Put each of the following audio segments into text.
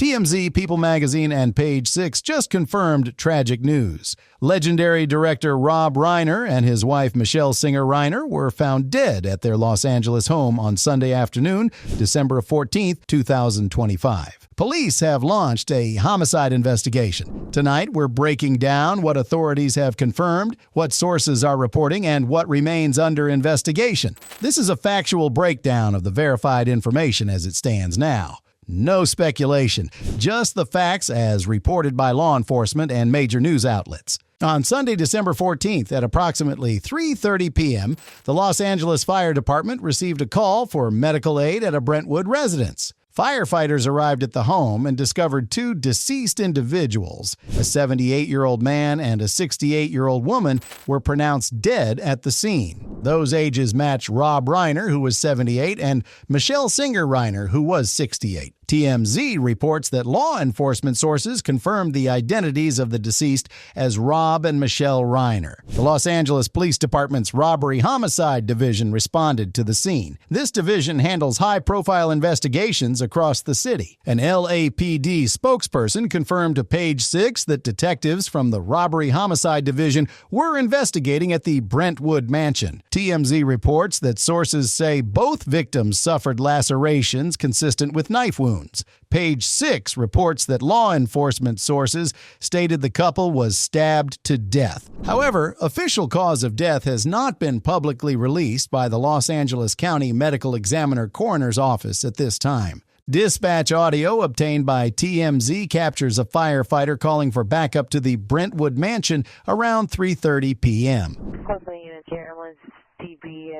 TMZ, People Magazine, and Page Six just confirmed tragic news. Legendary director Rob Reiner and his wife Michele Singer Reiner were found dead at their Los Angeles home on Sunday afternoon, December 14th, 2025. Police have launched a homicide investigation. Tonight, we're breaking down what authorities have confirmed, what sources are reporting, and what remains under investigation. This is a factual breakdown of the verified information as it stands now. No speculation, just the facts as reported by law enforcement and major news outlets. On Sunday, December 14th at approximately 3:30 p.m., the Los Angeles Fire Department received a call for medical aid at a Brentwood residence. Firefighters arrived at the home and discovered two deceased individuals. A 78-year-old man and a 68-year-old woman were pronounced dead at the scene. Those ages match Rob Reiner, who was 78, and Michele Singer Reiner, who was 68. TMZ reports that law enforcement sources confirmed the identities of the deceased as Rob and Michele Reiner. The Los Angeles Police Department's Robbery Homicide Division responded to the scene. This division handles high-profile investigations across the city. An LAPD spokesperson confirmed to Page Six that detectives from the Robbery Homicide Division were investigating at the Brentwood mansion. TMZ reports that sources say both victims suffered lacerations consistent with knife wounds. Page Six reports that law enforcement sources stated the couple was stabbed to death. However, official cause of death has not been publicly released by the Los Angeles County Medical Examiner Coroner's Office at this time. Dispatch audio obtained by TMZ captures a firefighter calling for backup to the Brentwood mansion around 3:30 p.m. Closely units here, ambulance DB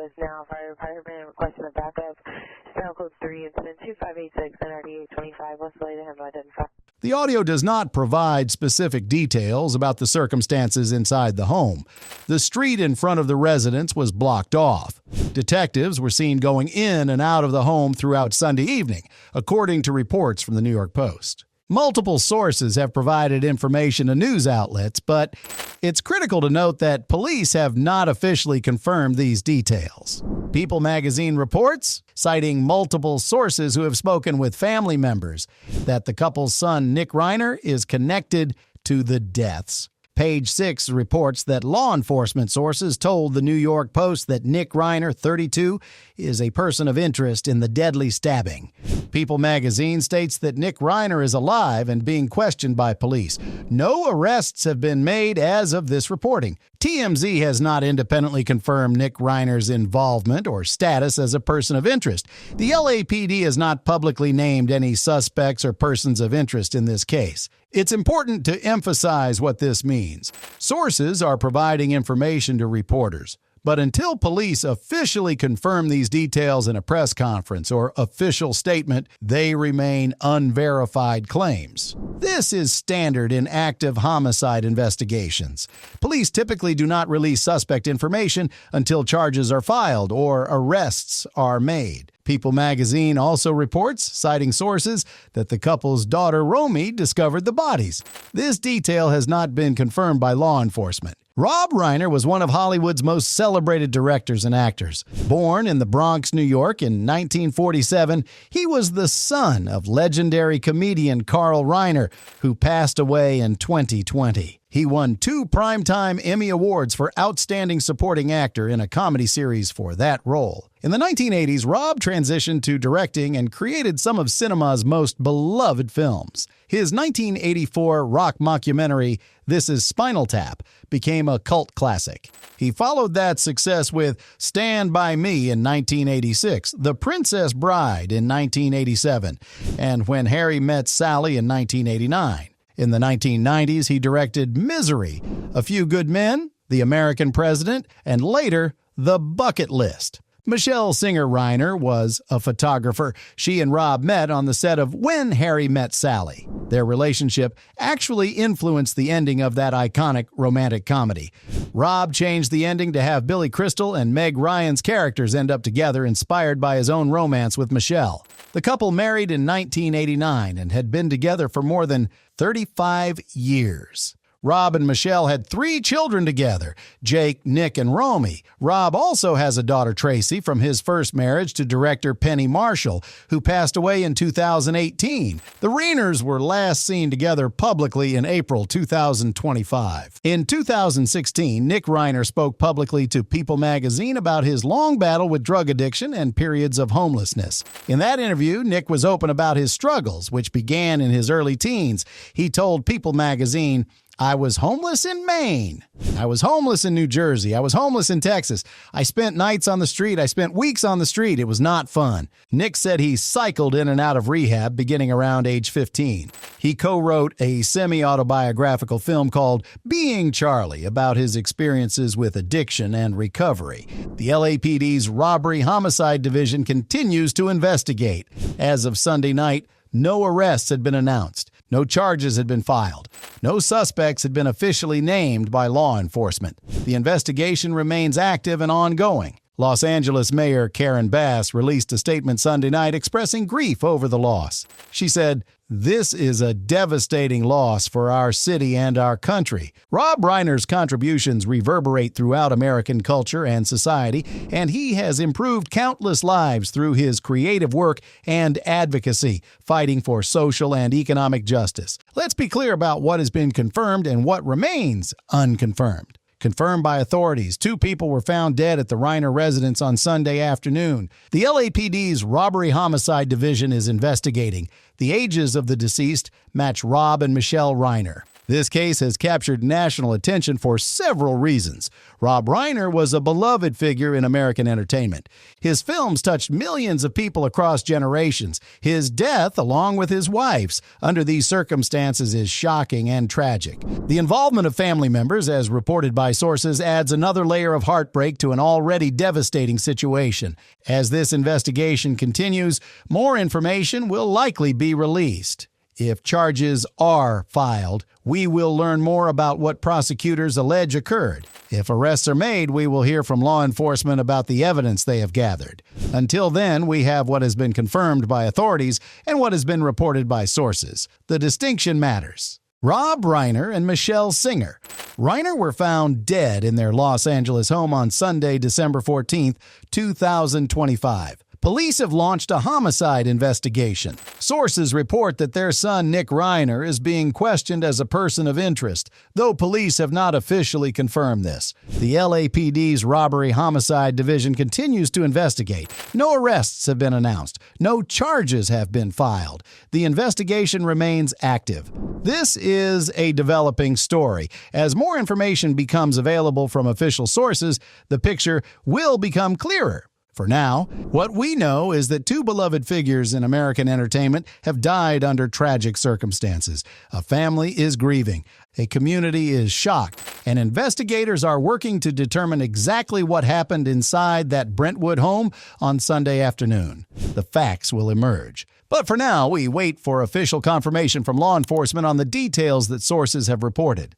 is now firefighter requesting a backup. Style code 3, incident 2586, NRD 825, what's the later handle identified? The audio does not provide specific details about the circumstances inside the home. The street in front of the residence was blocked off. Detectives were seen going in and out of the home throughout Sunday evening, according to reports from the New York Post. Multiple sources have provided information to news outlets, but it's critical to note that police have not officially confirmed these details. People Magazine reports, citing multiple sources who have spoken with family members, that the couple's son, Nick Reiner, is connected to the deaths. Page Six reports that law enforcement sources told the New York Post that Nick Reiner, 32, is a person of interest in the deadly stabbing. People Magazine states that Nick Reiner is alive and being questioned by police. No arrests have been made as of this reporting. TMZ has not independently confirmed Nick Reiner's involvement or status as a person of interest. The LAPD has not publicly named any suspects or persons of interest in this case. It's important to emphasize what this means. Sources are providing information to reporters. But until police officially confirm these details in a press conference or official statement, they remain unverified claims. This is standard in active homicide investigations. Police typically do not release suspect information until charges are filed or arrests are made. People Magazine also reports, citing sources, that the couple's daughter Romy discovered the bodies. This detail has not been confirmed by law enforcement. Rob Reiner was one of Hollywood's most celebrated directors and actors. Born in the Bronx, New York in 1947, he was the son of legendary comedian Carl Reiner, who passed away in 2020. He won 2 Primetime Emmy Awards for Outstanding Supporting Actor in a comedy series for that role. In the 1980s, Rob transitioned to directing and created some of cinema's most beloved films. His 1984 rock mockumentary, This Is Spinal Tap, became a cult classic. He followed that success with Stand By Me in 1986, The Princess Bride in 1987, and When Harry Met Sally in 1989. In the 1990s, he directed Misery, A Few Good Men, The American President, and later, The Bucket List. Michele Singer Reiner was a photographer. She and Rob met on the set of When Harry Met Sally. Their relationship actually influenced the ending of that iconic romantic comedy. Rob changed the ending to have Billy Crystal and Meg Ryan's characters end up together, inspired by his own romance with Michele. The couple married in 1989 and had been together for more than 35 years. Rob and Michele had 3 children together, Jake, Nick, and Romy. Rob also has a daughter, Tracy, from his first marriage to director Penny Marshall, who passed away in 2018. The Reiners were last seen together publicly in April 2025. In 2016, Nick Reiner spoke publicly to People magazine about his long battle with drug addiction and periods of homelessness. In that interview, Nick was open about his struggles, which began in his early teens. He told People magazine, "I was homeless in Maine. I was homeless in New Jersey. I was homeless in Texas. I spent nights on the street. I spent weeks on the street. It was not fun." Nick said he cycled in and out of rehab beginning around age 15. He co-wrote a semi-autobiographical film called Being Charlie about his experiences with addiction and recovery. The LAPD's Robbery Homicide Division continues to investigate. As of Sunday night, no arrests had been announced. No charges had been filed. No suspects had been officially named by law enforcement. The investigation remains active and ongoing. Los Angeles Mayor Karen Bass released a statement Sunday night expressing grief over the loss. She said, "This is a devastating loss for our city and our country." Rob Reiner's contributions reverberate throughout American culture and society, and he has improved countless lives through his creative work and advocacy, fighting for social and economic justice. Let's be clear about what has been confirmed and what remains unconfirmed. Confirmed by authorities, 2 people were found dead at the Reiner residence on Sunday afternoon. The LAPD's Robbery Homicide Division is investigating. The ages of the deceased match Rob and Michele Reiner. This case has captured national attention for several reasons. Rob Reiner was a beloved figure in American entertainment. His films touched millions of people across generations. His death, along with his wife's, under these circumstances is shocking and tragic. The involvement of family members, as reported by sources, adds another layer of heartbreak to an already devastating situation. As this investigation continues, more information will likely be released. If charges are filed, we will learn more about what prosecutors allege occurred. If arrests are made, we will hear from law enforcement about the evidence they have gathered. Until then, we have what has been confirmed by authorities and what has been reported by sources. The distinction matters. Rob Reiner and Michele Singer Reiner were found dead in their Los Angeles home on Sunday, December 14, 2025. Police have launched a homicide investigation. Sources report that their son, Nick Reiner, is being questioned as a person of interest, though police have not officially confirmed this. The LAPD's Robbery Homicide Division continues to investigate. No arrests have been announced. No charges have been filed. The investigation remains active. This is a developing story. As more information becomes available from official sources, the picture will become clearer. For now, what we know is that 2 beloved figures in American entertainment have died under tragic circumstances. A family is grieving, a community is shocked, and investigators are working to determine exactly what happened inside that Brentwood home on Sunday afternoon. The facts will emerge. But for now, we wait for official confirmation from law enforcement on the details that sources have reported.